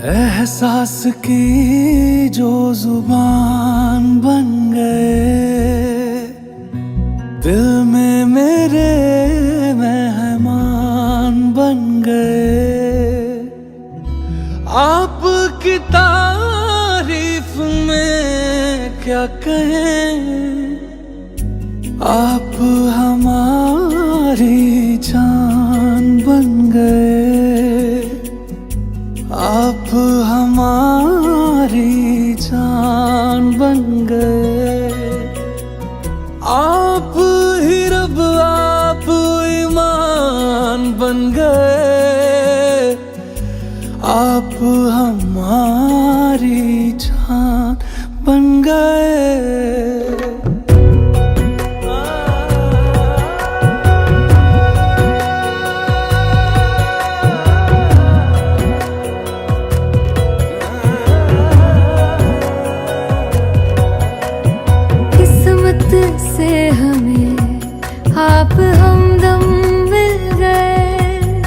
एहसास की जो जुबान बन गए, दिल में मेरे मेहमान बन गए। आपकी तारीफ में क्या कहें, आप हमारी जान बन गए। आप हमारी जान बन गए। आप ही रब, आप ईमान बन गए। आप हमारी जान बन गए। से हमें आप हमदम मिल गए,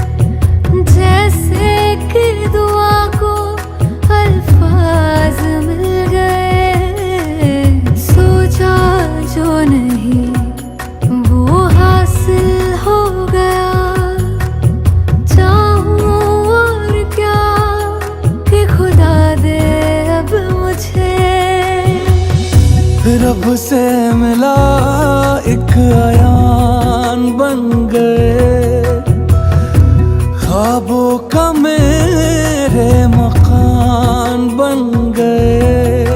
जैसे कि दुआ को अल्फाज मिल गए। सोचा जो नहीं वो हासिल हो गया, चाहूं और क्या कि खुदा दे अब मुझे। रब से मिला एक आयान बन गए, ख्वाबों का मेरे मकान बन गए।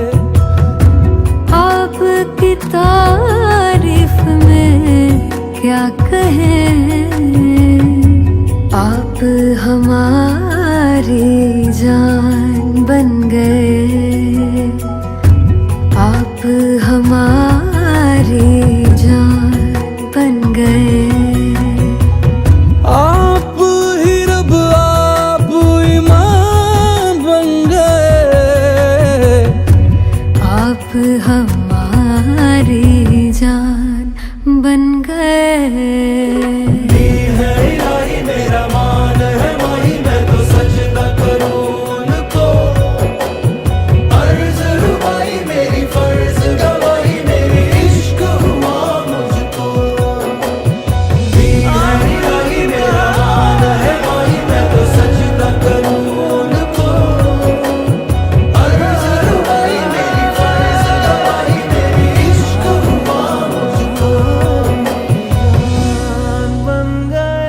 आपकी तारीफ में क्या कहें, आप हमारी जान बन गए। आप हमारी जान बन गए। आप ही रब, आप ईमान बन गए। आप हमारी जान बन गए। मेरा मान है माही, मैं तो सजदा करूं उनको। अर्ज़ रुबाई मेरी फर्ज गवाही, मेरी इश्क हुआ मुझको। मेरा मान है माही, मैं तो सजदा करूं उनको। अर्ज़ रुबाई मेरी फर्ज गवाही, मेरी इश्क हुआ मुझको। बन गए।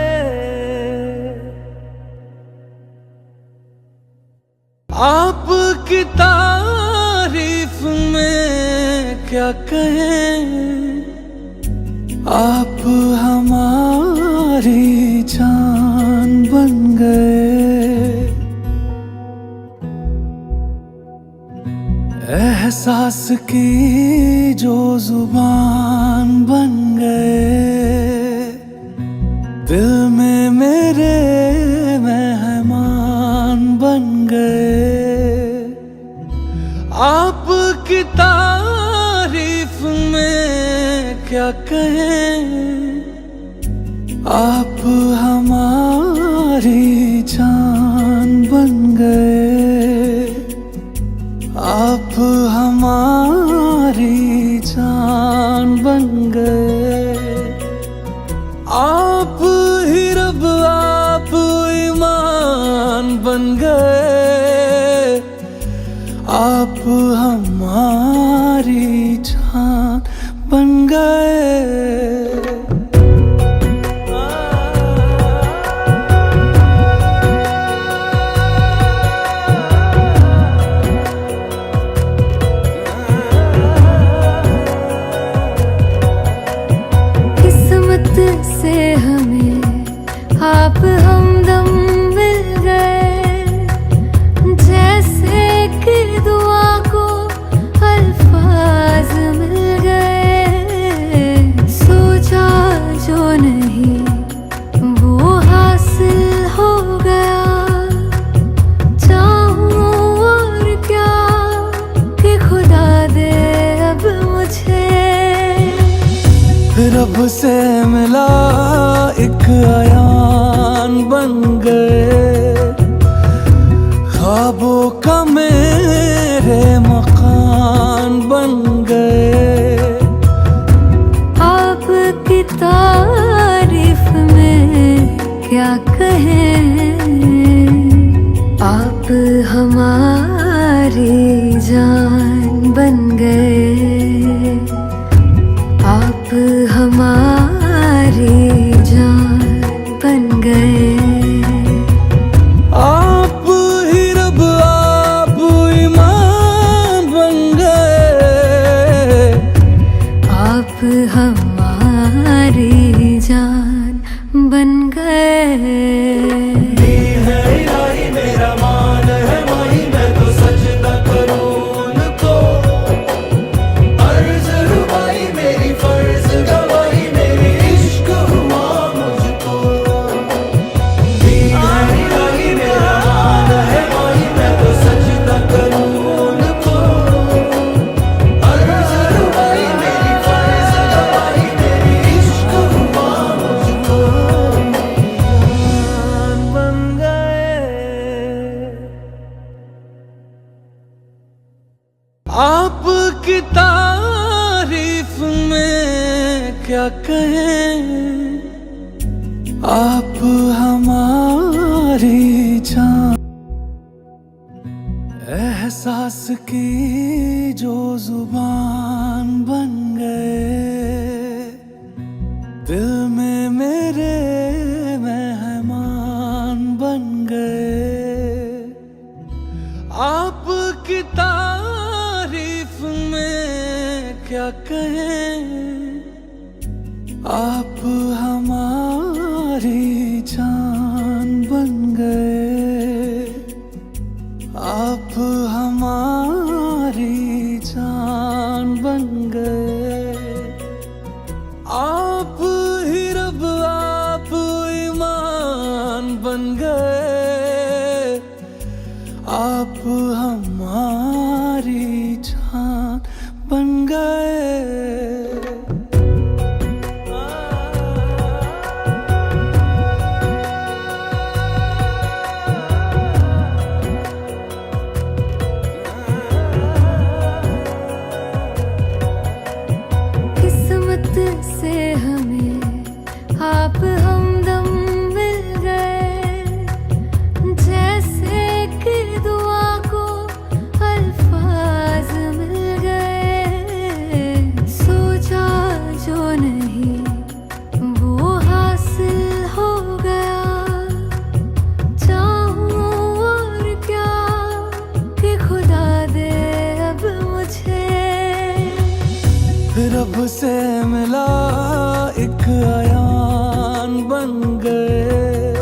आपकी तारीफ में क्या कहें, आप हमारी जान बन गए। एहसास की जो जुबान बन गए, दिल में मेरे मेहमान बन गए। आपकी तारीफ में क्या कहें, आप हमारी जान बन गए। आप हमारी जान बन गए। आप ही रब, आप ईमान बन गए। आप हमारी जान बन गए। किस्मत से हमें आप हमदम मिल गए, जैसे कि दुआ को अल्फाज मिल गए। सोचा जो नहीं वो हासिल हो गया, चाहूं और क्या कि खुदा दे अब मुझे। रब से मिला एक आयान बन गए, ख्वाबों क्या कहें, आप हमारी जान बन गए, आप हमारी जान बन गए। आप ही रब आप ईमान बन गए, आप हमारी जान बन गए। है इलाही मेरा मान है माही, मैं तो सजदा करूं उनको। अर्ज़ रुबाई मेरी फर्ज गवाही, मेरी इश्क हुआ मुझको। है इलाही मेरा मान है माही, मैं तो सजदा करूं उनको। अर्ज़ रुबाई मेरी फर्ज गवाही, मेरी इश्क हुआ मुझको। जान बन गए, आपकी तारीफ में क्या कहें, आप हमारी जान। एहसास की जो जुबान बन गए, दिल में मेरे मेहमान बन गए। आपकी तारीफ में क्या कहें, आप हमारी जान बन गए, आप हमारी जान बन गए। आप ही रब आप ईमान बन गए, आप हमारी जान बन गए। किस्मत से हमें आप हमदम मिल गए, जैसे कि दुआ को अल्फाज मिल गए। सोचा जो नहीं वो हासिल हो गया, चाहूं और क्या कि खुदा दे अब मुझे। रब से मिला एक आयान बन गए,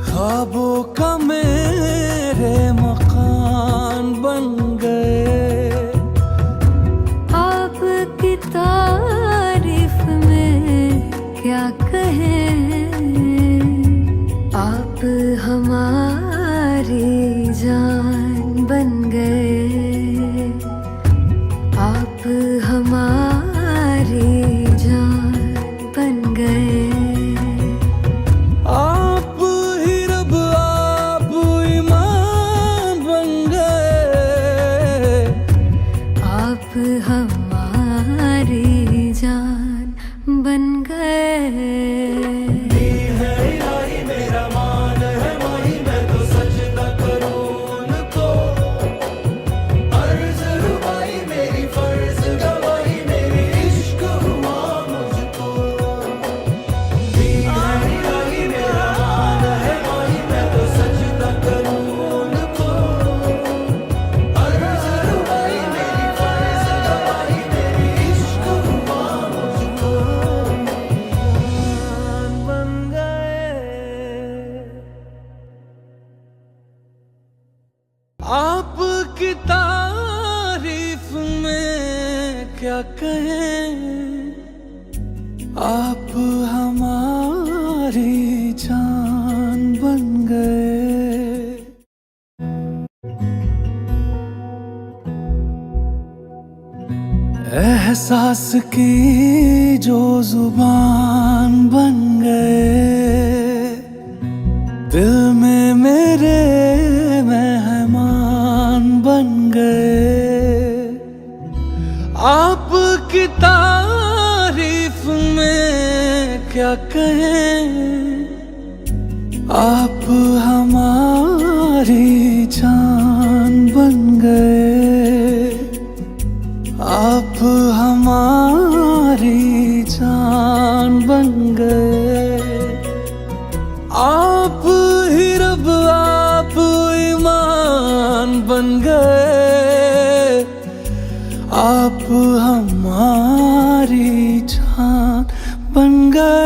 ख्वाबों का मेरे मकान बन गए। आपकी तारीफ में क्या कहें, आप हमारी जान बन गए, आप हमारी जान बन गए। आप ही रब आप ईमान बन गए, आप हमारी जान बन गए। है इलाही मेरा मान है माही, मैं तो सजदा करूं उनको। अर्ज़ रुबाई मेरी फर्ज गवाही, मेरी इश्क हुआ मुझको। है इलाही मेरा मान है माही, मैं तो सजदा करूं उनको। अर्ज़ रुबाई मेरी फर्ज गवाही, मेरी इश्क हुआ मुझको। जान बन गए, आपकी तारीफ में क्या कहें, आप हमारी जान बन गए। एहसास की जो जुबान बन गए, दिल में मेरे मेहमान बन गए। आपकी तारीफ में क्या कहें, आप हमारी जान बन गए, आप हमारी जान बन गए। आप ही रब आप ईमान बन गए, आप हमारी जान बन गए।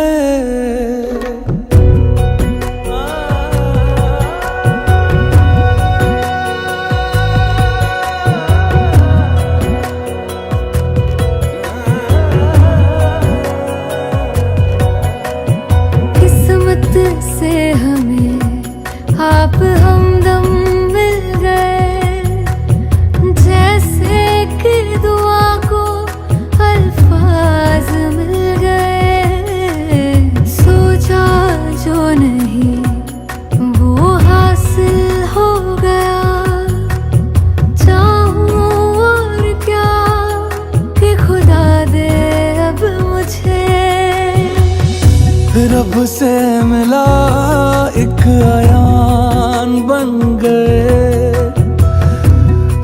से हमें आप हमदम मिल गए, जैसे कि दुआ को अल्फाज मिल गए। सोचा जो नहीं वो हासिल हो गया, चाहूं और क्या कि खुदा दे अब मुझे। रब से मिला एक आयान बन गए,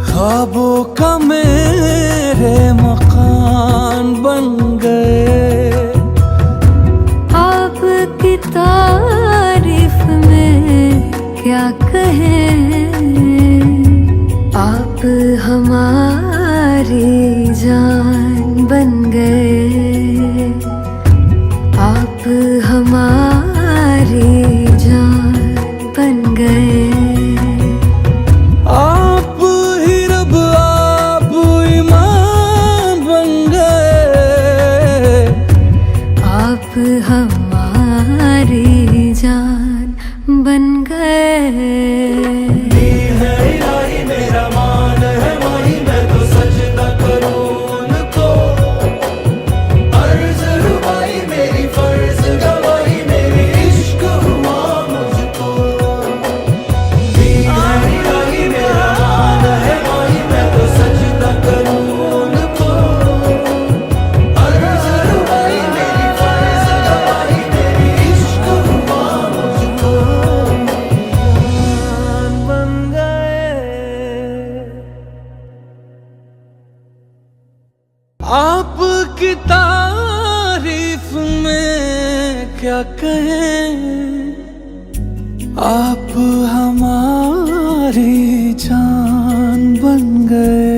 ख्वाबों का मेरे मकान बन गए। आपकी तारीफ में क्या कहें, आप हमारी जान बन गए, आप हमारी जान बन गए। आप ही रब आप ईमान बन गए, आप हमारी जान बन गए। मेरा मान है माही, मैं तो सजदा करूं उनको। अर्ज़ रुबाई मेरी फर्ज गवाही, मेरी इश्क हुआ मुझको। इलाही मेरा मान है माही, मैं तो सजदा करूं उनको। अर्ज़ रुबाई मेरी फर्ज गवाही, मेरी इश्क हुआ मुझको। जान बन गए, आपकी तारीफ में क्या कहें, आप हमारी जान बन गए।